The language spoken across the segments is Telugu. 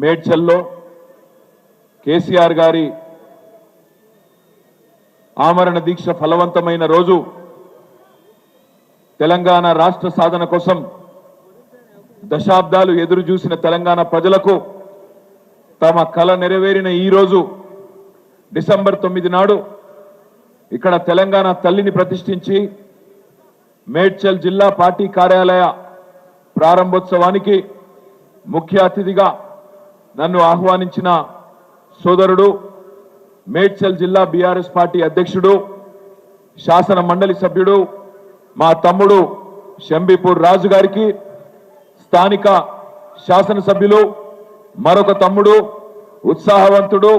మేడ్చల్లో కేసీఆర్ గారి ఆమరణ దీక్ష ఫలవంతమైన రోజు తెలంగాణ రాష్ట్ర సాధన కోసం దశాబ్దాలు ఎదురు చూసిన తెలంగాణ ప్రజలకు తమ కల నెరవేరిన ఈ రోజు డిసెంబర్ 9 నాడు ఇక్కడ తెలంగాణ తల్లిని ప్రతిష్ఠించి మేడ్చల్ జిల్లా పార్టీ కార్యాలయ ప్రారంభోత్సవానికి ముఖ్య అతిథిగా నన్ను ఆహ్వానించిన సోదరుడు మేడ్చల్ జిల్లా బీఆర్ఎస్ పార్టీ అధ్యక్షుడు శాసన మండలి సభ్యుడు మా తమ్ముడు షంబీపూర్ రాజు గారికి, స్థానిక శాసనసభ్యులు మరొక తమ్ముడు ఉత్సాహవంతుడు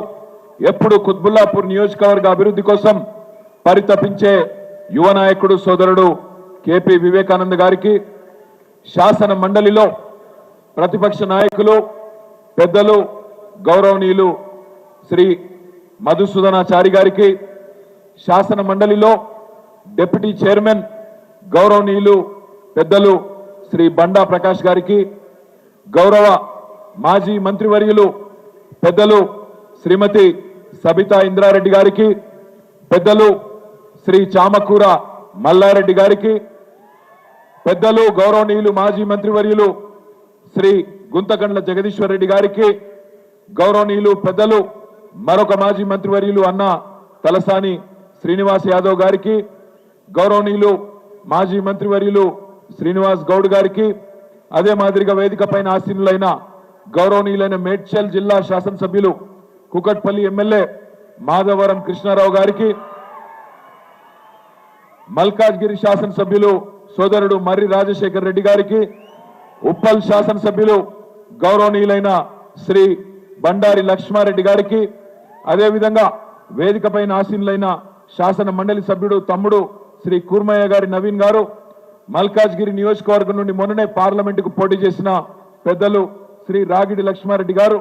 ఎప్పుడు కుత్బుల్లాపూర్ నియోజకవర్గ అభివృద్ధి కోసం పరితపించే యువ నాయకుడు సోదరుడు కేపీ వివేకానంద గారికి, శాసన మండలిలో ప్రతిపక్ష నాయకులు పెద్దలు గౌరవనీయులు శ్రీ మధుసూదనాచారి గారికి, శాసన మండలిలో డిప్యూటీ చైర్మన్ గౌరవనీయులు పెద్దలు శ్రీ బండా ప్రకాష్ గారికి, గౌరవ మాజీ మంత్రివర్యులు పెద్దలు శ్రీమతి సబితా ఇంద్రారెడ్డి గారికి, పెద్దలు శ్రీ చామకూర మల్లారెడ్డి గారికి, పెద్దలు గౌరవనీయులు మాజీ మంత్రివర్యులు శ్రీ గుంతకండ్ల జగదీశ్వర్ రెడ్డి గారికి, గౌరవనీయులు పెద్దలు మరొక మాజీ మంత్రివర్యులు అన్న తలసాని శ్రీనివాస్ యాదవ్ గారికి, గౌరవనీయులు మాజీ మంత్రివర్యులు శ్రీనివాస్ గౌడ్ గారికి, అదే మాదిరిగా వేదిక పైన ఆసీనులైన గౌరవనీయులైన మేడ్చల్ జిల్లా శాసనసభ్యులు కుకట్పల్లి ఎమ్మెల్యే మాధవరం కృష్ణారావు గారికి, మల్కాజ్గిరి శాసనసభ్యులు సోదరుడు మర్రి రాజశేఖర్ రెడ్డి గారికి, ఉప్పల్ శాసనసభ్యులు గౌరవనీయులైన శ్రీ బండారి లక్ష్మారెడ్డి గారికి, అదేవిధంగా వేదిక పైన ఆసీనులైన శాసన మండలి సభ్యుడు తమ్ముడు శ్రీ కూర్మయ్య గారి నవీన్ గారు, మల్కాజ్గిరి నియోజకవర్గం నుండి మొన్ననే పార్లమెంటుకు పోటీ చేసిన పెద్దలు శ్రీ రాగిడి లక్ష్మారెడ్డి గారు,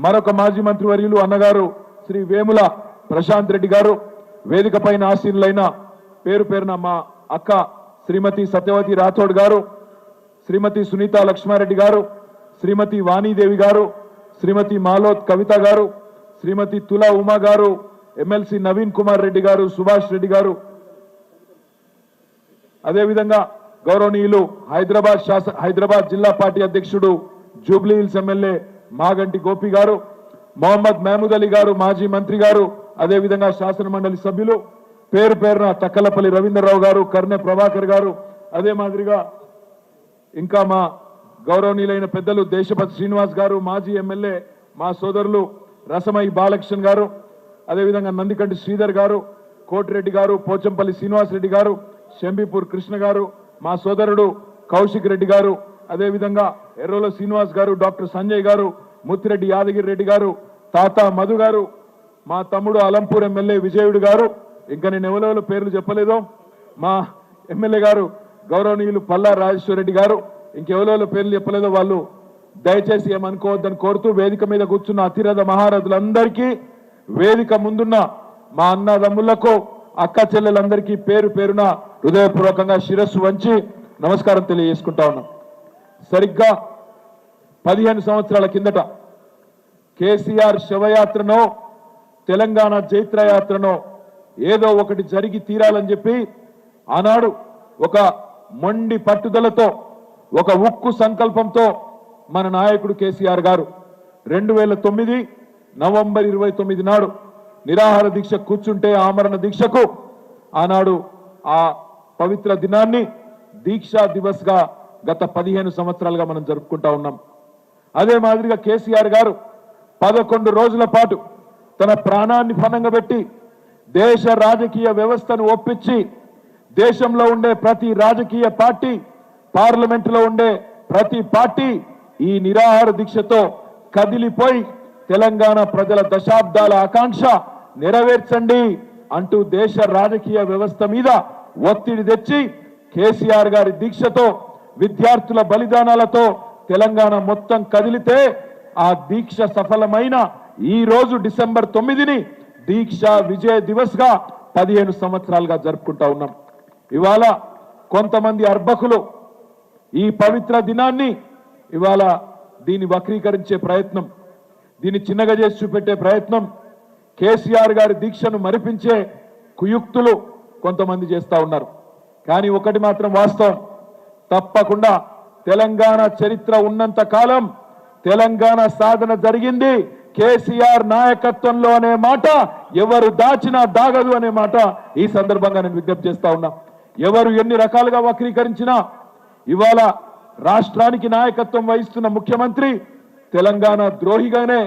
మరొక మాజీ మంత్రివర్యులు అన్నగారు శ్రీ వేముల ప్రశాంత్ రెడ్డి గారు, వేదిక పైన ఆసీనులైన పేరు పేరున మా అక్క శ్రీమతి సత్యవతి రాథోడ్ గారు, శ్రీమతి సునీత లక్ష్మారెడ్డి గారు, శ్రీమతి వాణీదేవి గారు, శ్రీమతి మాలోత్ కవిత గారు, శ్రీమతి తులా ఉమా గారు, ఎమ్మెల్సీ నవీన్ కుమార్ రెడ్డి గారు, సుభాష్ రెడ్డి గారు, అదేవిధంగా గౌరవనీయులు హైదరాబాద్ జిల్లా పార్టీ అధ్యక్షుడు Jubilee hills MLA Maganti Gopi గారు, మొహమ్మద్ మహమూద్ అలీ గారు మాజీ మంత్రి గారు, అదేవిధంగా శాసన మండలి సభ్యులు పేరు పేరున తక్కలపల్లి రవీంద్రరావు గారు, కర్నె ప్రభాకర్ గారు, అదే మాదిరిగా ఇంకా మా గౌరవనీయులైన పెద్దలు దేశపతి శ్రీనివాస్ గారు, మాజీ ఎమ్మెల్యే మా సోదరులు రసమై బాలకృష్ణ గారు, అదేవిధంగా నందికంటి శ్రీధర్ గారు, కోటిరెడ్డి గారు, పోచంపల్లి శ్రీనివాస్ రెడ్డి గారు, షంబీపూర్ కృష్ణ గారు, మా సోదరుడు కౌశిక్ రెడ్డి గారు, అదేవిధంగా ఎర్రోల శ్రీనివాస్ గారు, డాక్టర్ సంజయ్ గారు, ముత్తిరెడ్డి యాదగిరి రెడ్డి గారు, తాత మధు గారు, మా తమ్ముడు అలంపూర్ ఎమ్మెల్యే విజయుడు గారు, ఇంకా నేను ఎవరెవరో పేర్లు చెప్పలేదో మా ఎమ్మెల్యే గారు గౌరవనీయులు పల్లా రాజేశ్వర రెడ్డి గారు, ఇంకెవరెవరో పేర్లు చెప్పలేదో వాళ్ళు దయచేసి ఏమనుకోవద్దని కోరుతూ వేదిక మీద కూర్చున్న అతిరథ మహారథులందరికీ, వేదిక ముందున్న మా అన్నదమ్ములకు అక్క చెల్లెలందరికీ పేరు పేరున హృదయపూర్వకంగా శిరస్సు వంచి నమస్కారం తెలియజేసుకుంటా ఉన్నాం. సరిగ్గా 15 సంవత్సరాల కిందట కేసీఆర్ శవయాత్రనో తెలంగాణ జైత్రయాత్రనో ఏదో ఒకటి జరిగి తీరాలని చెప్పి ఆనాడు ఒక మొండి పట్టుదలతో, ఒక ఉక్కు సంకల్పంతో మన నాయకుడు కేసీఆర్ గారు 2009 నవంబర్ 29 నాడు నిరాహార దీక్ష కూర్చుంటే ఆమరణ దీక్షకు ఆనాడు ఆ పవిత్ర దినాన్ని దీక్షా దివస్ గా గత 15 సంవత్సరాలుగా మనం జరుపుకుంటా ఉన్నాం. అదే మాదిరిగా కేసీఆర్ గారు 11 రోజుల పాటు తన ప్రాణాన్ని ఫలంగా పెట్టి దేశ రాజకీయ వ్యవస్థను ఒప్పించి దేశంలో ఉండే ప్రతి రాజకీయ పార్టీ, పార్లమెంటులో ఉండే ప్రతి పార్టీ ఈ నిరాహార దీక్షతో కదిలిపోయి తెలంగాణ ప్రజల దశాబ్దాల ఆకాంక్ష నెరవేర్చండి అంటూ దేశ రాజకీయ వ్యవస్థ మీద ఒత్తిడి తెచ్చి కేసీఆర్ గారి దీక్షతో, విద్యార్థుల బలిదానాలతో తెలంగాణ మొత్తం కదిలితే ఆ దీక్ష సఫలమైన ఈ రోజు డిసెంబర్ 9ని దీక్షా విజయ దివస్ గా 15 సంవత్సరాలుగా జరుపుకుంటా ఉన్నాం. ఇవాళ కొంతమంది అర్భకులు ఈ పవిత్ర దినాన్ని ఇవాళ దీన్ని వక్రీకరించే ప్రయత్నం, దీన్ని చిన్నగా చేసి చూపెట్టే ప్రయత్నం కేసీఆర్ గారి దీక్షను మరిపించే కుయుక్తులు కొంతమంది చేస్తా ఉన్నారు. కానీ ఒకటి మాత్రం వాస్తవం, తప్పకుండా తెలంగాణ చరిత్ర ఉన్నంత కాలం తెలంగాణ సాధన జరిగింది కేసీఆర్ నాయకత్వంలో అనే మాట ఎవరు దాచినా దాగదు అనే మాట ఈ సందర్భంగా నేను విజ్ఞప్తి చేస్తా ఉన్నా. ఎవరు ఎన్ని రకాలుగా వక్రీకరించినా ఇవాళ రాష్ట్రానికి నాయకత్వం వహిస్తున్న ముఖ్యమంత్రి తెలంగాణ ద్రోహిగానే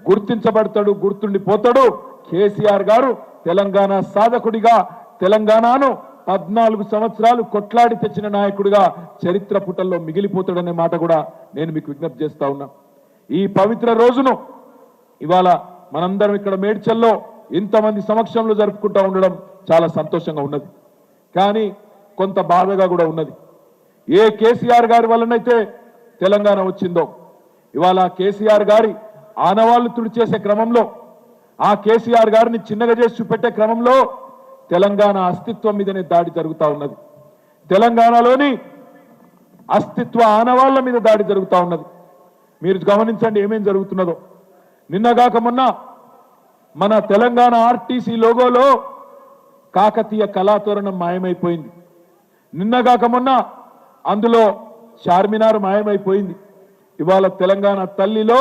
గుర్తించబడతాడు, గుర్తుండిపోతాడు. కేసీఆర్ గారు తెలంగాణ సాధకుడిగా తెలంగాణను 14 సంవత్సరాలు కొట్లాడి తెచ్చిన నాయకుడిగా చరిత్ర పుటల్లో మిగిలిపోతాడనే మాట కూడా నేను మీకు విజ్ఞప్తి చేస్తా ఉన్నా. ఈ పవిత్ర రోజును ఇవాళ మనందరం ఇక్కడ మేడ్చల్లో ఇంతమంది సమక్షంలో జరుపుకుంటా ఉండడం చాలా సంతోషంగా ఉన్నది. కానీ కొంత బాధగా కూడా ఉన్నది. ఏ కేసీఆర్ గారి వల్లనైతే తెలంగాణ వచ్చిందో ఇవాళ కేసీఆర్ గారి ఆనవాళ్లు తుడిచేసే క్రమంలో, ఆ కేసీఆర్ గారిని చిన్నగా చేసి చూపెట్టే క్రమంలో తెలంగాణ అస్తిత్వం మీదనే దాడి జరుగుతూ ఉన్నది. తెలంగాణలోని అస్తిత్వ ఆనవాళ్ల మీద దాడి జరుగుతూ ఉన్నది. మీరు గమనించండి ఏమేం జరుగుతున్నదో. నిన్నగాక మొన్న మన తెలంగాణ ఆర్టీసీ లోగోలో కాకతీయ కళాతోరణం మాయమైపోయింది. నిన్నగాక మొన్న అందులో చార్మినార్ మాయమైపోయింది. ఇవాళ తెలంగాణ తల్లిలో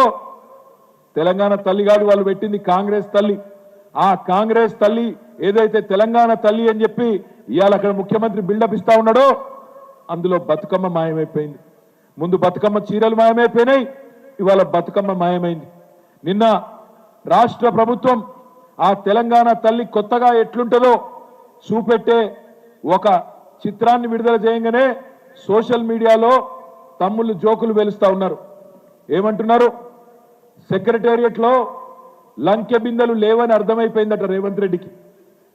తెలంగాణ తల్లి కాదు, వాళ్ళు పెట్టింది కాంగ్రెస్ తల్లి. ఆ కాంగ్రెస్ తల్లి ఏదైతే తెలంగాణ తల్లి అని చెప్పి ఇవాళ అక్కడ ముఖ్యమంత్రి బిల్డప్ ఇస్తా ఉన్నాడో అందులో బతుకమ్మ మాయమైపోయింది. ముందు బతుకమ్మ చీరలు మాయమైపోయినాయి, ఇవాళ బతుకమ్మ మాయమైంది. నిన్న రాష్ట్ర ప్రభుత్వం ఆ తెలంగాణ తల్లి కొత్తగా ఎట్లుంటుందో చూపెట్టే ఒక చిత్రాన్ని విడుదల చేయగానే సోషల్ మీడియాలో తమ్ముళ్ళు జోకులు వెలుస్తా ఉన్నారు. ఏమంటున్నారు? సెక్రటేరియట్ లో లంకె బిందెలు లేవని అర్థమైపోయిందట రేవంత్ రెడ్డికి.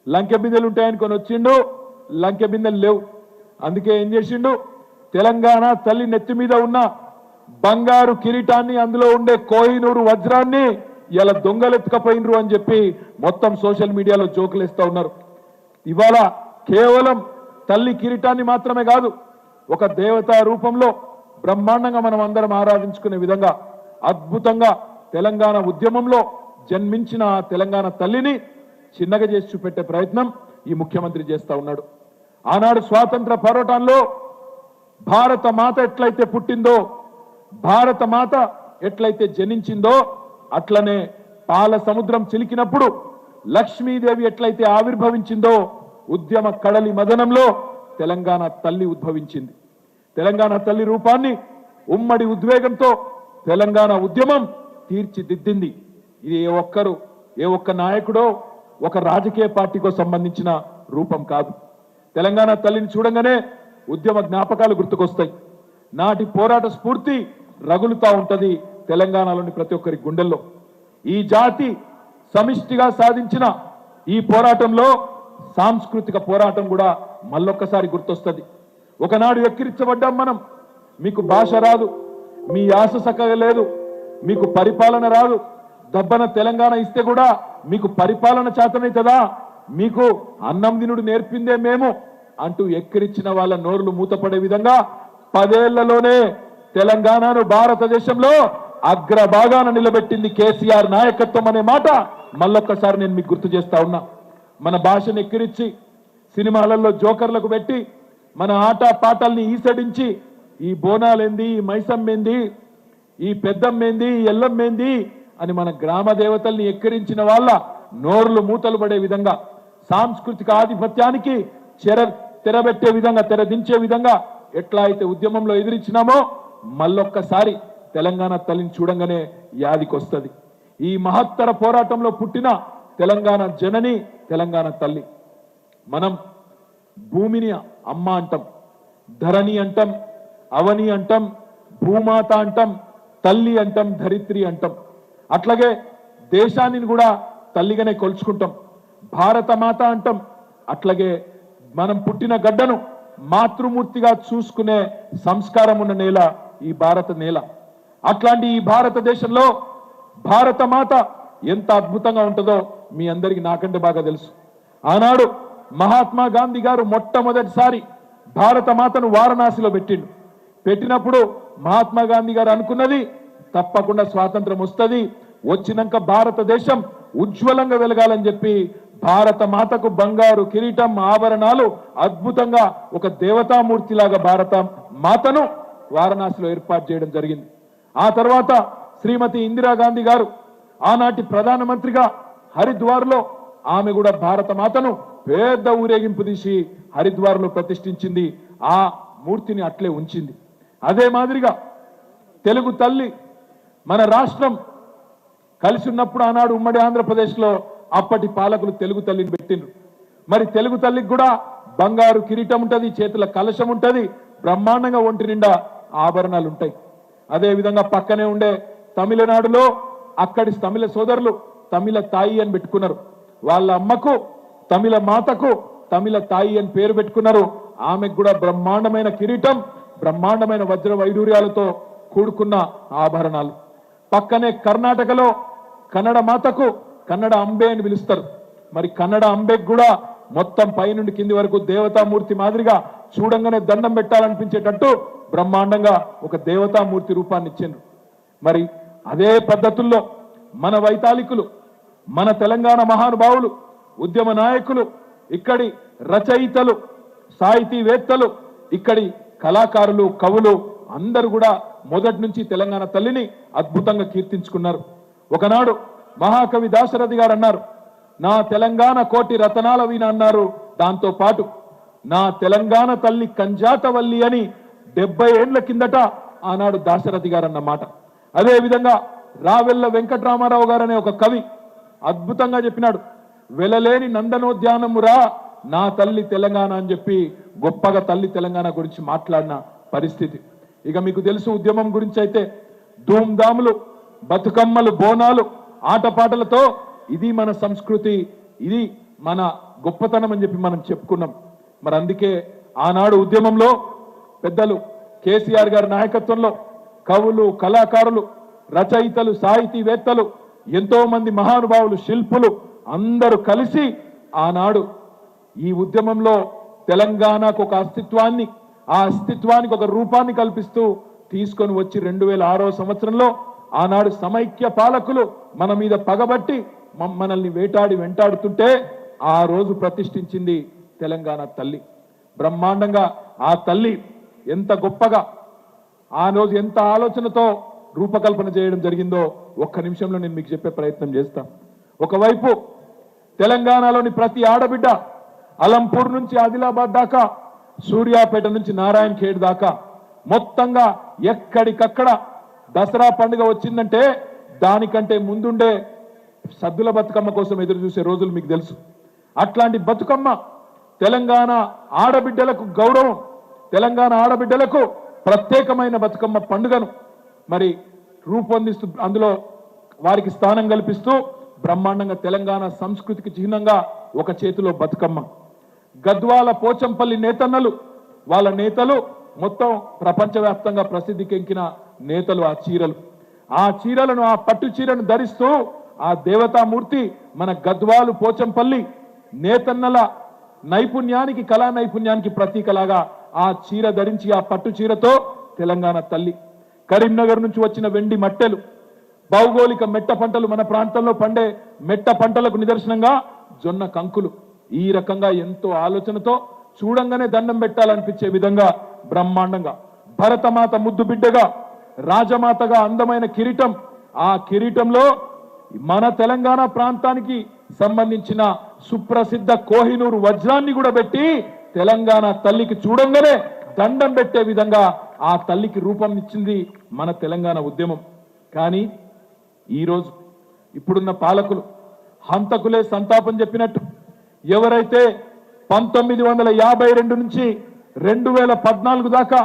లంకె బిందెలు ఉంటాయని కొని వచ్చిండు, లంకె బిందెలు లేవు. అందుకే ఏం చేసిండు, తెలంగాణ తల్లి నెత్తి మీద ఉన్న బంగారు కిరీటాన్ని, అందులో ఉండే కోహినూరు వజ్రాన్ని ఇలా దొంగలెత్తుకపోయినరు అని చెప్పి మొత్తం సోషల్ మీడియాలో జోకులు వేస్తా ఉన్నారు. ఇవాళ కేవలం తల్లి కిరీటాన్ని మాత్రమే కాదు, ఒక దేవతా రూపంలో బ్రహ్మాండంగా మనం అందరం ఆరాధించుకునే విధంగా అద్భుతంగా తెలంగాణ ఉద్యమంలో జన్మించిన తెలంగాణ తల్లిని చిన్నగా చేసి చూపెట్టే ప్రయత్నం ఈ ముఖ్యమంత్రి చేస్తా ఉన్నాడు. ఆనాడు స్వాతంత్ర పోరాటంలో భారత మాత ఎట్లయితే పుట్టిందో, భారత మాత ఎట్లయితే జనించిందో, అట్లనే పాల సముద్రం చిలికినప్పుడు లక్ష్మీదేవి ఎట్లయితే ఆవిర్భవించిందో ఉద్యమ కడలి మదనంలో తెలంగాణ తల్లి ఉద్భవించింది. తెలంగాణ తల్లి రూపాన్ని ఉమ్మడి ఉద్వేగంతో తెలంగాణ ఉద్యమం తీర్చిదిద్దింది. ఇది ఏ ఒక్క నాయకుడో ఒక రాజకీయ పార్టీకో సంబంధించిన రూపం కాదు. తెలంగాణ తల్లిని చూడంగానే ఉద్యమ జ్ఞాపకాలు గుర్తుకొస్తాయి. నాటి పోరాట స్ఫూర్తి రగులుతా ఉంటది తెలంగాణలోని ప్రతి ఒక్కరి గుండెల్లో. ఈ జాతి సమిష్టిగా సాధించిన ఈ పోరాటంలో సాంస్కృతిక పోరాటం కూడా మళ్ళొక్కసారి గుర్తొస్తుంది. ఒకనాడు ఎక్కిరించబడ్డాం మనం, మీకు భాష రాదు, మీ యాస చక్కగా లేదు, మీకు పరిపాలన రాదు, దబ్బన తెలంగాణ ఇస్తే కూడా మీకు పరిపాలన చేతనైతదా, మీకు అన్నం తినుడు నేర్పిందే మేము అంటూ ఎక్కిరించిన వాళ్ళ నోర్లు మూతపడే విధంగా 10 ఏళ్లలోనే తెలంగాణను భారతదేశంలో అగ్రభాగాన నిలబెట్టింది కేసీఆర్ నాయకత్వం అనే మాట మళ్ళొక్కసారి నేను మీకు గుర్తు చేస్తా ఉన్నా. మన భాషను ఎక్కిరించి సినిమాలలో జోకర్లకు పెట్టి మన ఆట పాటల్ని ఈసడించి ఈ బోనాలేంది, ఈ మైసమ్మేంది, ఈ పెద్దమ్మేంది, ఈ ఎల్లమ్మేంది అని మన గ్రామ దేవతల్ని ఎక్కిరించిన వాళ్ళ నోర్లు మూతలు పడే విధంగా సాంస్కృతిక ఆధిపత్యానికి తెరబెట్టే విధంగా, తెరదించే విధంగా ఎట్లా అయితే ఉద్యమంలో ఎదిరించినామో మళ్ళొక్కసారి తెలంగాణ తల్లిని చూడంగానే యాదికొస్తుంది. ఈ మహత్తర పోరాటంలో పుట్టిన తెలంగాణ జనని తెలంగాణ తల్లి. మనం భూమిని అమ్మ అంటాం, ధరణి అంటాం, అవని అంటాం, భూమాత అంటాం, తల్లి అంటాం, ధరిత్రి అంటాం. అట్లాగే దేశాన్ని కూడా తల్లిగానే కొలుచుకుంటాం, భారత మాత అంటాం. అట్లాగే మనం పుట్టిన గడ్డను మాతృమూర్తిగా చూసుకునే సంస్కారం ఉన్న నేల ఈ భారత నేల. అట్లాంటి ఈ భారతదేశంలో భారత మాత ఎంత అద్భుతంగా ఉంటుందో మీ అందరికీ నాకంటే బాగా తెలుసు. ఆనాడు మహాత్మా గాంధీ గారు మొట్టమొదటిసారి భారత మాతను వారణాసిలో పెట్టినప్పుడు మహాత్మా గాంధీ గారు అనుకున్నది తప్పకుండా స్వాతంత్రం వస్తుంది, వచ్చినాక భారతదేశం ఉజ్వలంగా వెలగాలని చెప్పి భారత మాతకు బంగారు కిరీటం ఆభరణాలు అద్భుతంగా ఒక దేవతామూర్తిలాగా భారత మాతను వారణాసిలో ఏర్పాటు చేయడం జరిగింది. ఆ తర్వాత శ్రీమతి ఇందిరాగాంధీ గారు ఆనాటి ప్రధానమంత్రిగా హరిద్వార్లో ఆమె కూడా భారత మాతను పెద్ద ఊరేగింపు తీసి హరిద్వార్లో ప్రతిష్ఠించింది. ఆ మూర్తిని అట్లే ఉంచింది. అదే మాదిరిగా తెలుగు తల్లి మన రాష్ట్రం కలిసి ఉన్నప్పుడు ఆనాడు ఉమ్మడి ఆంధ్రప్రదేశ్లో అప్పటి పాలకులు తెలుగు తల్లిని పెట్టిండ్రు. మరి తెలుగు తల్లికి కూడా బంగారు కిరీటం ఉంటది, చేతుల కలశం ఉంటది, బ్రహ్మాండంగా ఒంటి నిండా ఆభరణాలు ఉంటాయి. అదే విధంగా పక్కనే ఉండే తమిళనాడులో అక్కడి తమిళ సోదరులు తమిళ తాయి అని పెట్టుకున్నారు. వాళ్ళ అమ్మకు తమిళ మాతకు తమిళ తాయి అని పేరు పెట్టుకున్నారు. ఆమెకు కూడా బ్రహ్మాండమైన కిరీటం, బ్రహ్మాండమైన వజ్ర వైడూర్యాలతో కూడుకున్న ఆభరణాలు. పక్కనే కర్ణాటకలో కన్నడ మాతకు కన్నడ అంబే అని పిలుస్తారు. మరి కన్నడ అంబేకి కూడా మొత్తం పైనుండి కింది వరకు దేవతామూర్తి మాదిరిగా చూడంగానే దండం పెట్టాలనిపించేటట్టు బ్రహ్మాండంగా ఒక దేవతామూర్తి రూపాన్ని ఇచ్చిండ్రు. మరి అదే పద్ధతుల్లో మన వైతాళికులు, మన తెలంగాణ మహానుభావులు, ఉద్యమ నాయకులు, ఇక్కడి రచయితలు, సాహితీవేత్తలు, ఇక్కడి కళాకారులు, కవులు అందరూ కూడా మొదటి నుంచి తెలంగాణ తల్లిని అద్భుతంగా కీర్తించుకున్నారు. ఒకనాడు మహాకవి దాశరథి గారు అన్నారు, నా తెలంగాణ కోటి రతనాల వీణ అన్నారు. దాంతో పాటు నా తెలంగాణ తల్లి కంజాతవల్లి అని 70 ఏళ్ల కిందట ఆనాడు దాశరథి గారు అన్నమాట. అదే విధంగా రావెల్ల వెంకటరామారావు గారు అనే ఒక కవి అద్భుతంగా చెప్పినాడు, వెలలేని నందనోద్యానమురా నా తల్లి తెలంగాణ అని చెప్పి గొప్పగా తల్లి తెలంగాణ గురించి మాట్లాడిన పరిస్థితి. ఇక మీకు తెలుసు ఉద్యమం గురించి అయితే ధూమ్ధాములు, బతుకమ్మలు, బోనాలు, ఆటపాటలతో ఇది మన సంస్కృతి, ఇది మన గొప్పతనం అని చెప్పి మనం చెప్పుకున్నాం. మరి అందుకే ఆనాడు ఉద్యమంలో పెద్దలు కేసీఆర్ గారి నాయకత్వంలో కవులు, కళాకారులు, రచయితలు, సాహితీవేత్తలు, ఎంతో మంది మహానుభావులు, శిల్పులు అందరూ కలిసి ఆనాడు ఈ ఉద్యమంలో తెలంగాణకు ఒక అస్తిత్వాన్ని, ఆ అస్తిత్వానికి ఒక రూపాన్ని కల్పిస్తూ తీసుకొని వచ్చి 2006వ సంవత్సరంలో ఆనాడు సమైక్య పాలకులు మన మీద పగబట్టి మనల్ని వేటాడి వెంటాడుతుంటే ఆ రోజు ప్రతిష్ఠించింది తెలంగాణ తల్లి. బ్రహ్మాండంగా ఆ తల్లి ఎంత గొప్పగా ఆ రోజు ఎంత ఆలోచనతో రూపకల్పన చేయడం జరిగిందో ఒక్క నిమిషంలో నేను మీకు చెప్పే ప్రయత్నం చేస్తాను. ఒకవైపు తెలంగాణలోని ప్రతి ఆడబిడ్డ అలంపూర్ నుంచి ఆదిలాబాద్ దాకా, సూర్యాపేట నుంచి నారాయణ ఖేడ్ దాకా మొత్తంగా ఎక్కడికక్కడ దసరా పండుగ వచ్చిందంటే దానికంటే ముందుండే సద్దుల బతుకమ్మ కోసం ఎదురు చూసే రోజులు మీకు తెలుసు. అట్లాంటి బతుకమ్మ తెలంగాణ ఆడబిడ్డలకు గౌరవం, తెలంగాణ ఆడబిడ్డలకు ప్రత్యేకమైన బతుకమ్మ పండుగను మరి రూపొందిస్తూ అందులో వారికి స్థానం కల్పిస్తూ బ్రహ్మాండంగా తెలంగాణ సంస్కృతికి చిహ్నంగా ఒక చేతిలో బతుకమ్మ. గద్వాల పోచంపల్లి నేతన్నలు, వాళ్ళ నేతలు మొత్తం ప్రపంచవ్యాప్తంగా ప్రసిద్ధికెక్కిన నేతలు. ఆ చీరలను ఆ పట్టు చీరను ధరిస్తూ ఆ దేవతామూర్తి మన గద్వాలు పోచంపల్లి నేతన్నల నైపుణ్యానికి, కళా నైపుణ్యానికి ప్రతీకలాగా ఆ చీర ధరించి ఆ పట్టు చీరతో తెలంగాణ తల్లి. కరీంనగర్ నుంచి వచ్చిన వెండి మట్టెలు, భౌగోళిక మెట్ట పంటలు, మన ప్రాంతంలో పండే మెట్ట పంటలకు నిదర్శనంగా జొన్న కంకులు. ఈ రకంగా ఎంతో ఆలోచనతో చూడంగానే దండం పెట్టాలనిపించే విధంగా బ్రహ్మాండంగా భరతమాత ముద్దు బిడ్డగా, రాజమాతగా అందమైన కిరీటం. ఆ కిరీటంలో మన తెలంగాణ ప్రాంతానికి సంబంధించిన సుప్రసిద్ధ కోహినూరు వజ్రాన్ని కూడా పెట్టి తెలంగాణ తల్లికి చూడంగానే దండం పెట్టే విధంగా ఆ తల్లికి రూపం ఇచ్చింది మన తెలంగాణ ఉద్యమం. కానీ ఈరోజు ఇప్పుడున్న పాలకులు హంతకులే సంతాపం చెప్పినట్టు ఎవరైతే 1952 నుంచి 2014 దాకా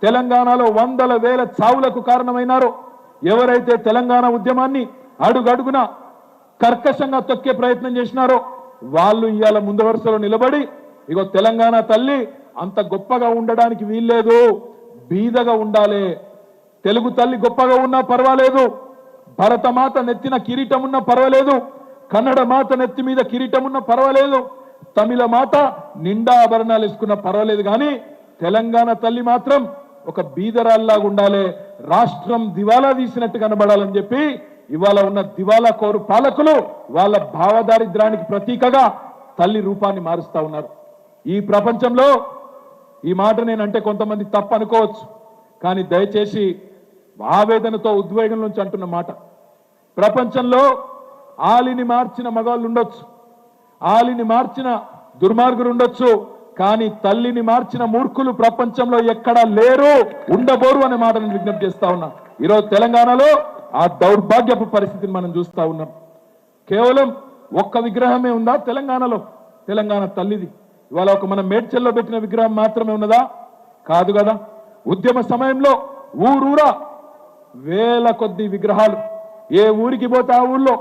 తెలంగాణలో వందల వేల చావులకు కారణమైనారో, ఎవరైతే తెలంగాణ ఉద్యమాన్ని అడుగడుగున కర్కశంగా తొక్కే ప్రయత్నం చేసినారో వాళ్ళు ఇవాళ ముందు వరుసలో నిలబడి ఇగో తెలంగాణ తల్లి అంత గొప్పగా ఉండడానికి వీల్లేదు, బీదగా ఉండాలి, తెలుగు తల్లి గొప్పగా ఉన్నా పర్వాలేదు, భరతమాత నెత్తిన కిరీటం ఉన్నా పర్వాలేదు, కన్నడ మాత నెత్తి మీద కిరీటం ఉన్నా పర్వాలేదు, తమిళ మాత నిండా ఆభరణాలు వేసుకున్నా పర్వాలేదు, కానీ తెలంగాణ తల్లి మాత్రం ఒక బీదరాల్లాగా ఉండాలి, రాష్ట్రం దివాలా తీసినట్టు కనబడాలని చెప్పి ఇవాళ ఉన్న దివాలా కోరు పాలకులు వాళ్ళ భావదారిద్రానికి ప్రతీకగా తల్లి రూపాన్ని మారుస్తా ఉన్నారు. ఈ ప్రపంచంలో ఈ మాట నేనంటే కొంతమంది తప్పు అనుకోవచ్చు, కానీ దయచేసి ఆవేదనతో ఉద్వేగం నుంచి అంటున్న మాట, ప్రపంచంలో ఆలిని మార్చిన మగాళ్ళు ఉండొచ్చు, ఆలిని మార్చిన దుర్మార్గులు ఉండొచ్చు, కానీ తల్లిని మార్చిన మూర్ఖులు ప్రపంచంలో ఎక్కడా లేరు, ఉండబోరు అనే మాట నేను విజ్ఞప్తి చేస్తా ఉన్నా. ఈరోజు తెలంగాణలో ఆ దౌర్భాగ్యపు పరిస్థితిని మనం చూస్తా ఉన్నాం. కేవలం ఒక్క విగ్రహమే ఉందా తెలంగాణలో? తెలంగాణ తల్లిది ఇవాళ ఒక మన మేడ్చల్లో పెట్టిన విగ్రహం మాత్రమే ఉన్నదా? కాదు కదా. ఉద్యమ సమయంలో ఊరూరా వేల కొద్ది విగ్రహాలు, ఏ ఊరికి పోతే ఆ ఊళ్ళో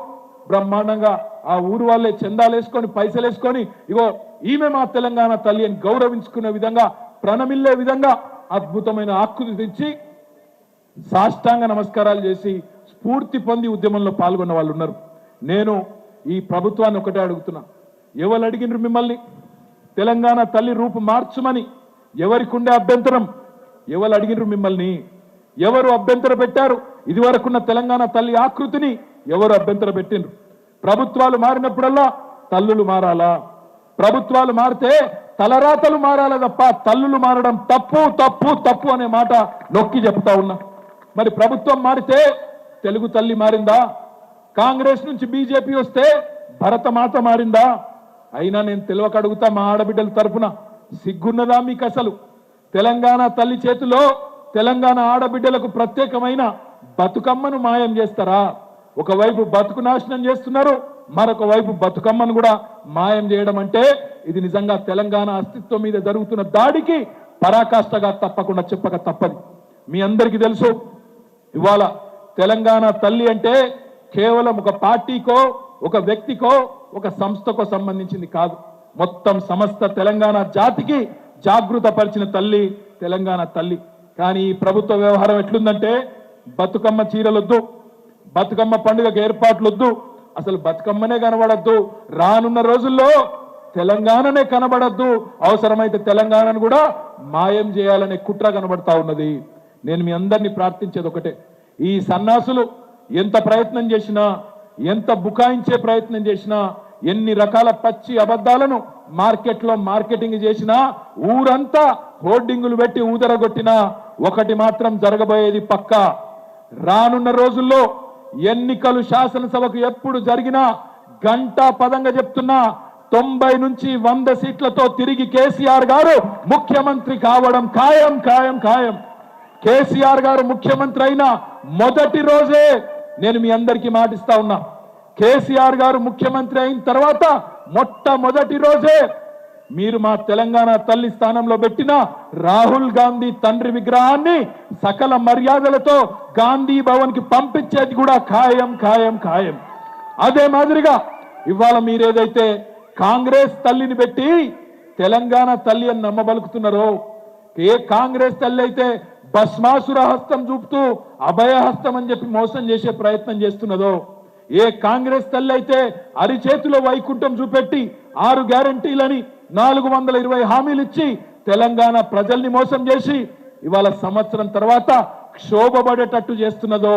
బ్రహ్మాండంగా ఆ ఊరు వాళ్ళే చందాలు వేసుకొని పైసలు వేసుకొని ఇగో ఈమె మా తెలంగాణ తల్లి అని గౌరవించుకునే విధంగా, ప్రణమిల్లే విధంగా అద్భుతమైన ఆకృతి తెచ్చి సాష్టాంగ నమస్కారాలు చేసి స్ఫూర్తి పొంది ఉద్యమంలో పాల్గొన్న వాళ్ళు ఉన్నారు. నేను ఈ ప్రభుత్వాన్ని ఒకటే అడుగుతున్నా, ఎవరు అడిగినారు మిమ్మల్ని తెలంగాణ తల్లి రూపు మార్చమని? ఎవరికి ఉండే అభ్యంతరం? ఎవరు అడిగినారు మిమ్మల్ని? ఎవరు అభ్యంతర పెట్టారు? ఇదివరకున్న తెలంగాణ తల్లి ఆకృతిని ఎవరు అభ్యంతర పెట్టిండ్రు? ప్రభుత్వాలు మారినప్పుడల్లా తల్లులు మారాలా? ప్రభుత్వాలు మారితే తలరాతలు మారాలా తప్ప తల్లులు మారడం తప్పు తప్పు తప్పు అనే మాట నొక్కి చెప్తా ఉన్నా. మరి ప్రభుత్వం మారితే తెలుగు తల్లి మారిందా? కాంగ్రెస్ నుంచి బీజేపీ వస్తే భరతమాత మారిందా? అయినా నేను తెలియక అడుగుతా, మా ఆడబిడ్డల తరపున సిగ్గున్నదా మీకు అసలు? తెలంగాణ తల్లి చేతిలో తెలంగాణ ఆడబిడ్డలకు ప్రత్యేకమైన బతుకమ్మను మాయం చేస్తారా? ఒకవైపు బతుకు నాశనం చేస్తున్నారు, మరొక వైపు బతుకమ్మను కూడా మాయం చేయడం అంటే ఇది నిజంగా తెలంగాణ అస్తిత్వం మీద జరుగుతున్న దాడికి పరాకాష్ఠగా తప్పకుండా చెప్పక తప్పది. మీ అందరికీ తెలుసు, ఇవాళ తెలంగాణ తల్లి అంటే కేవలం ఒక పార్టీకో ఒక వ్యక్తికో ఒక సంస్థకో సంబంధించింది కాదు, మొత్తం సమస్త తెలంగాణ జాతికి జాగృత పరిచిన తల్లి తెలంగాణ తల్లి. కానీ ఈ ప్రభుత్వ వ్యవహారం ఎట్లుందంటే బతుకమ్మ చీరలొద్దు, బతుకమ్మ పండుగకు ఏర్పాట్లొద్దు, అసలు బతుకమ్మనే కనబడద్దు, రానున్న రోజుల్లో తెలంగాణనే కనబడద్దు, అవసరమైతే తెలంగాణను కూడా మాయం చేయాలనే కుట్ర కనబడతా ఉన్నది. నేను మీ అందరినీ ప్రార్థించేది ఒకటే, ఈ సన్నాసులు ఎంత ప్రయత్నం చేసినా, ఎంత బుకాయించే ప్రయత్నం చేసినా, ఎన్ని రకాల పచ్చి అబద్ధాలను మార్కెట్లో మార్కెటింగ్ చేసినా, ఊరంతా హోర్డింగులు పెట్టి ఊదరగొట్టినా ఒకటి మాత్రం జరగబోయేది పక్కా. రానున్న రోజుల్లో ఎన్నికలు శాసనసభకు ఎప్పుడు జరిగినా గంటా పదంగా చెప్తున్నా 90 నుంచి 100 సీట్లతో తిరిగి కేసీఆర్ గారు ముఖ్యమంత్రి కావడం ఖాయం ఖాయం ఖాయం. కేసీఆర్ గారు ముఖ్యమంత్రి అయిన మొదటి రోజే నేను మీ అందరికీ మాటిస్తా ఉన్నా, కేసీఆర్ గారు ముఖ్యమంత్రి అయిన తర్వాత మొట్టమొదటి రోజే మీరు మా తెలంగాణ తల్లి స్థానంలో పెట్టిన రాహుల్ గాంధీ తండ్రి విగ్రహాన్ని సకల మర్యాదలతో గాంధీ భవన్ కి పంపించేది కూడా ఖాయం ఖాయం ఖాయం. అదే మాదిరిగా ఇవాళ మీరేదైతే కాంగ్రెస్ తల్లిని పెట్టి తెలంగాణ తల్లి అని నమ్మబలుకుతున్నారో, ఏ కాంగ్రెస్ తల్లి అయితే భస్మాసుర హస్తం చూపుతూ అభయహస్తం అని చెప్పి మోసం చేసే ప్రయత్నం చేస్తున్నదో, ఏ కాంగ్రెస్ తల్లి అయితే అరిచేతిలో వైకుంఠం చూపెట్టి 6 గ్యారంటీలని 420 హామీలు ఇచ్చి తెలంగాణ ప్రజల్ని మోసం చేసి ఇవాళ సంవత్సరం తర్వాత క్షోభపడేటట్టు చేస్తున్నదో,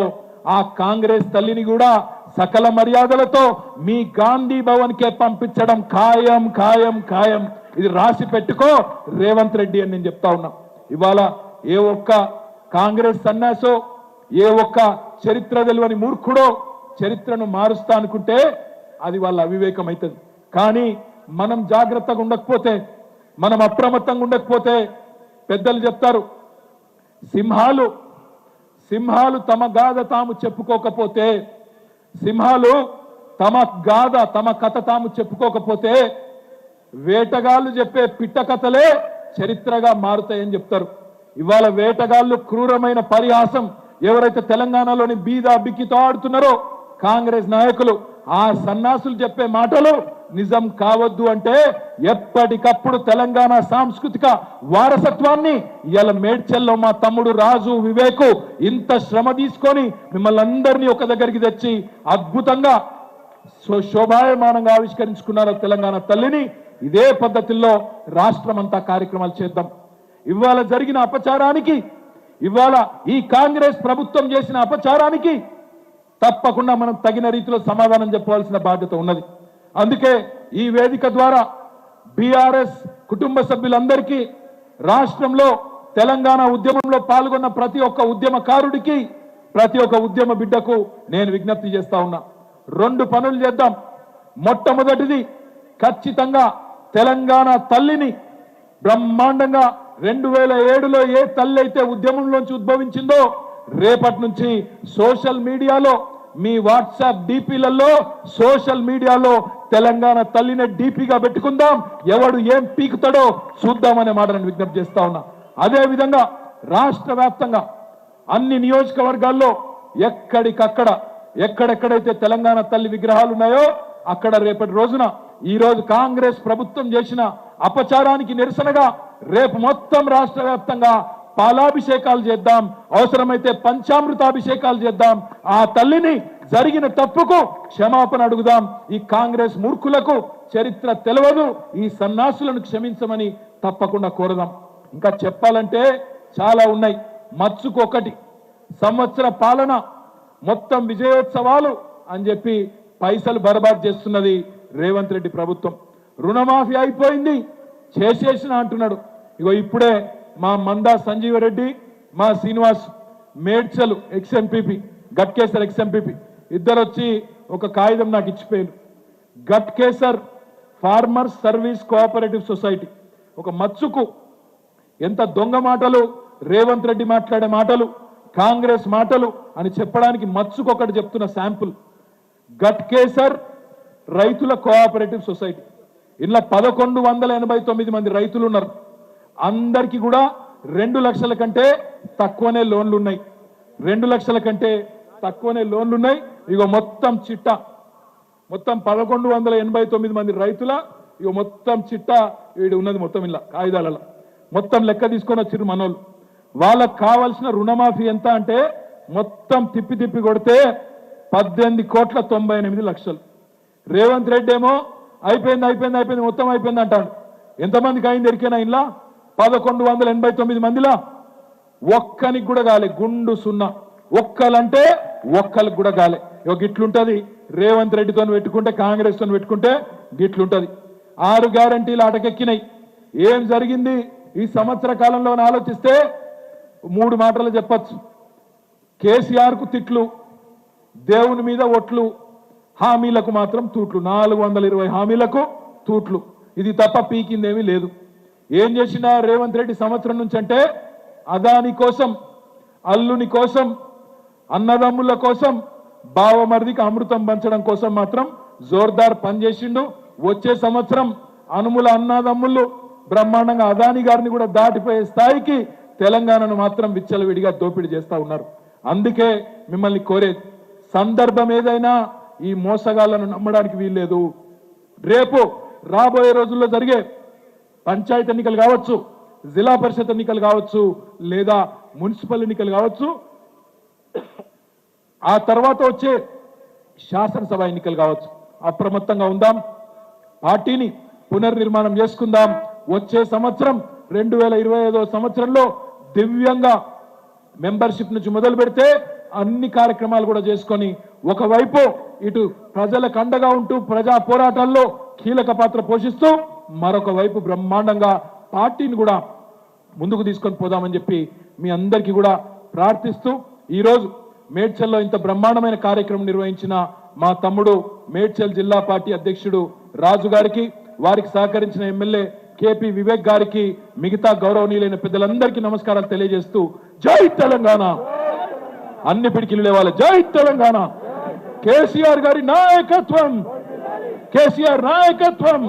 ఆ కాంగ్రెస్ తల్లిని కూడా సకల మర్యాదలతో మీ గాంధీ భవన్ కే పంపించడం ఖాయం ఖాయం ఖాయం. ఇది రాసి పెట్టుకో రేవంత్ రెడ్డి అని నేను చెప్తా ఉన్నా. ఇవాళ ఏ ఒక్క కాంగ్రెస్ సన్యాసో, ఏ ఒక్క చరిత్ర తెలియని మూర్ఖుడో చరిత్రను మారుస్తా అనుకుంటే అది వాళ్ళ అవివేకం అవుతుంది. కానీ మనం జాగ్రత్తగా ఉండకపోతే, మనం అప్రమత్తంగా ఉండకపోతే, పెద్దలు చెప్తారు, సింహాలు తమ గాథ తాము చెప్పుకోకపోతే, సింహాలు తమ కథ తాము చెప్పుకోకపోతే వేటగాళ్ళు చెప్పే పిట్ట కథలే చరిత్రగా మారుతాయని చెప్తారు. ఇవాళ వేటగాళ్ళు క్రూరమైన పరిహాసం ఎవరైతే తెలంగాణలోని బీద బిక్కితో ఆడుతున్నారో కాంగ్రెస్ నాయకులు, ఆ సన్నాసులు చెప్పే మాటలు నిజం కావద్దు అంటే ఎప్పటికప్పుడు తెలంగాణ సాంస్కృతిక వారసత్వాన్ని ఇవాళ మేడ్చల్లో మా తమ్ముడు రాజు వివేకు ఇంత శ్రమ తీసుకొని మిమ్మల్ని అందరినీ ఒక దగ్గరికి తెచ్చి అద్భుతంగా శోభాయమానంగా ఆవిష్కరించుకున్నారు తెలంగాణ తల్లిని. ఇదే పద్ధతిలో రాష్ట్రం అంతా కార్యక్రమాలు చేద్దాం. ఇవాళ జరిగిన అపచారానికి, ఇవాళ ఈ కాంగ్రెస్ ప్రభుత్వం చేసిన అపచారానికి తప్పకుండా మనం తగిన రీతిలో సమాధానం చెప్పవలసిన బాధ్యత ఉన్నది. అందుకే ఈ వేదిక ద్వారా బీఆర్ఎస్ కుటుంబ సభ్యులందరికీ, రాష్ట్రంలో తెలంగాణ ఉద్యమంలో పాల్గొన్న ప్రతి ఒక్క ఉద్యమకారుడికి, ప్రతి ఒక్క ఉద్యమ బిడ్డకు నేను విజ్ఞప్తి చేస్తా ఉన్నా. 2 పనులు చేద్దాం. మొట్టమొదటిది, ఖచ్చితంగా తెలంగాణ తల్లిని బ్రహ్మాండంగా 2007లో ఏ తల్లి అయితే ఉద్యమంలోంచి ఉద్భవించిందో, రేపటి నుంచి సోషల్ మీడియాలో, మీ వాట్సాప్ డీపీలలో, సోషల్ మీడియాలో తెలంగాణ తల్లిని డీపీగా పెట్టుకుందాం. ఎవడు ఏం పీకుతాడో చూద్దామనే మాట నేను విజ్ఞప్తి చేస్తా ఉన్నా. అదే విధంగా రాష్ట్ర వ్యాప్తంగా అన్ని నియోజకవర్గాల్లో ఎక్కడికక్కడ, ఎక్కడెక్కడైతే తెలంగాణ తల్లి విగ్రహాలు ఉన్నాయో అక్కడ రేపటి రోజున, ఈ రోజు కాంగ్రెస్ ప్రభుత్వం చేసిన అపచారానికి నిరసనగా రేపు మొత్తం రాష్ట్ర వ్యాప్తంగా పాలాభిషేకాలు చేద్దాం, అవసరమైతే పంచామృతాభిషేకాలు చేద్దాం. ఆ తల్లిని జరిగిన తప్పుకు క్షమాపణ అడుగుదాం. ఈ కాంగ్రెస్ మూర్ఖులకు చరిత్ర తెలియదు, ఈ సన్నాసులను క్షమించమని తప్పకుండా కోరదాం. ఇంకా చెప్పాలంటే చాలా ఉన్నాయి. మచ్చుకొకటి సంవత్సర పాలన మొత్తం విజయోత్సవాలు అని చెప్పి పైసలు బర్బాద్ చేస్తున్నది రేవంత్ రెడ్డి ప్రభుత్వం. రుణమాఫీ అయిపోయింది, చేసేసిన అంటున్నాడు. ఇగో ఇప్పుడే మా మందా సంజీవ రెడ్డి, మా శ్రీనివాస్ మేడ్చల్ ఎక్స్ఎంపీపీ, గట్కేసర్ ఎక్స్ఎంపీపీ ఇద్దరు వచ్చి ఒక కాగితం నాకు ఇచ్చిపోయారు. Ghatkesar farmers service cooperative society, ఒక మచ్చుకు ఎంత దొంగ మాటలు, రేవంత్ రెడ్డి మాట్లాడే మాటలు, కాంగ్రెస్ మాటలు అని చెప్పడానికి మచ్చుకొకటి చెప్తున్న శాంపుల్. గట్కేసర్ రైతుల కోఆపరేటివ్ సొసైటీ, ఇలా 1189 మంది రైతులు ఉన్నారు. అందరికీ కూడా 2 లక్షల కంటే తక్కువనే లోన్లు ఉన్నాయి. 2 లక్షల కంటే తక్కువనే లోన్లు ఉన్నాయి. ఇగో మొత్తం చిట్టా, మొత్తం 1189 మంది రైతుల ఇగో మొత్తం చిట్టా వీడు ఉన్నది. మొత్తం ఇలా కాగితాలలో మొత్తం లెక్క తీసుకొని వచ్చిర్రు మనోళ్ళు. వాళ్ళకు కావాల్సిన రుణమాఫీ ఎంత అంటే మొత్తం తిప్పి తిప్పి కొడితే 18,98,00,000. రేవంత్ రెడ్డి ఏమో అయిపోయింది మొత్తం అయిపోయింది అంటాడు. ఎంతమందికి అయింది ఎరికైనా? ఇలా 1189 మందిలా ఒక్కనికి కూడా కాలే, గుండు సున్నా. ఒక్కలంటే ఒక్కరికి కూడా కాలే. గిట్లుంటది రేవంత్ రెడ్డితో పెట్టుకుంటే, కాంగ్రెస్ తో పెట్టుకుంటే గిట్లుంటది. 6 గ్యారంటీలు అటకెక్కినాయి. ఏం జరిగింది ఈ సంవత్సర కాలంలో ఆలోచిస్తే 3 మాటలు చెప్పచ్చు. కేసీఆర్ కు తిట్లు, దేవుని మీద ఒట్లు, హామీలకు మాత్రం తూట్లు. 420 హామీలకు తూట్లు. ఇది తప్ప పీకిందేమీ లేదు. ఏం చేసినా రేవంత్ రెడ్డి సంవత్సరం నుంచి అంటే అదాని కోసం, అల్లుని కోసం, అన్నదమ్ముల కోసం, బావమరిదికి అమృతం పంచడం కోసం మాత్రం జోర్దార్ పనిచేసిండు. వచ్చే సంవత్సరం అనుముల అన్నదమ్ములు బ్రహ్మాండంగా అదాని గారిని కూడా దాటిపోయే స్థాయికి తెలంగాణను మాత్రం విచ్చలవిడిగా దోపిడీ చేస్తా ఉన్నారు. అందుకే మిమ్మల్ని కోరేది, సందర్భం ఏదైనా ఈ మోసగాళ్లను నమ్మడానికి వీల్లేదు. రేపు రాబోయే రోజుల్లో జరిగే పంచాయతీ ఎన్నికలు కావచ్చు, జిల్లా పరిషత్ ఎన్నికలు కావచ్చు, లేదా మున్సిపల్ ఎన్నికలు కావచ్చు, ఆ తర్వాత వచ్చే శాసనసభ ఎన్నికలు కావచ్చు. అప్రమత్తంగా ఉందాం, పార్టీని పునర్నిర్మాణం చేసుకుందాం. వచ్చే సంవత్సరం 2025వ సంవత్సరంలో దివ్యంగా మెంబర్షిప్ నుంచి మొదలు పెడితే అన్ని కార్యక్రమాలు కూడా చేసుకొని, ఒకవైపు ఇటు ప్రజలకు అండగా ఉంటూ ప్రజా పోరాటాల్లో కీలక పాత్ర పోషిస్తూ, మరొక వైపు బ్రహ్మాండంగా పార్టీని కూడా ముందుకు తీసుకొని పోదామని చెప్పి మీ అందరికీ కూడా ప్రార్థిస్తూ, ఈరోజు మేడ్చల్లో ఇంత బ్రహ్మాండమైన కార్యక్రమం నిర్వహించిన మా తమ్ముడు మేడ్చల్ జిల్లా పార్టీ అధ్యక్షుడు రాజు గారికి, వారికి సహకరించిన ఎమ్మెల్యే కేపీ వివేక్ గారికి, మిగతా గౌరవనీయులైన పెద్దలందరికీ నమస్కారాలు తెలియజేస్తూ, జై తెలంగాణ, అన్ని పిడికిలు లేవాలి, జై తెలంగాణ, కేసీఆర్ గారి నాయకత్వం, కేసీఆర్ నాయకత్వం.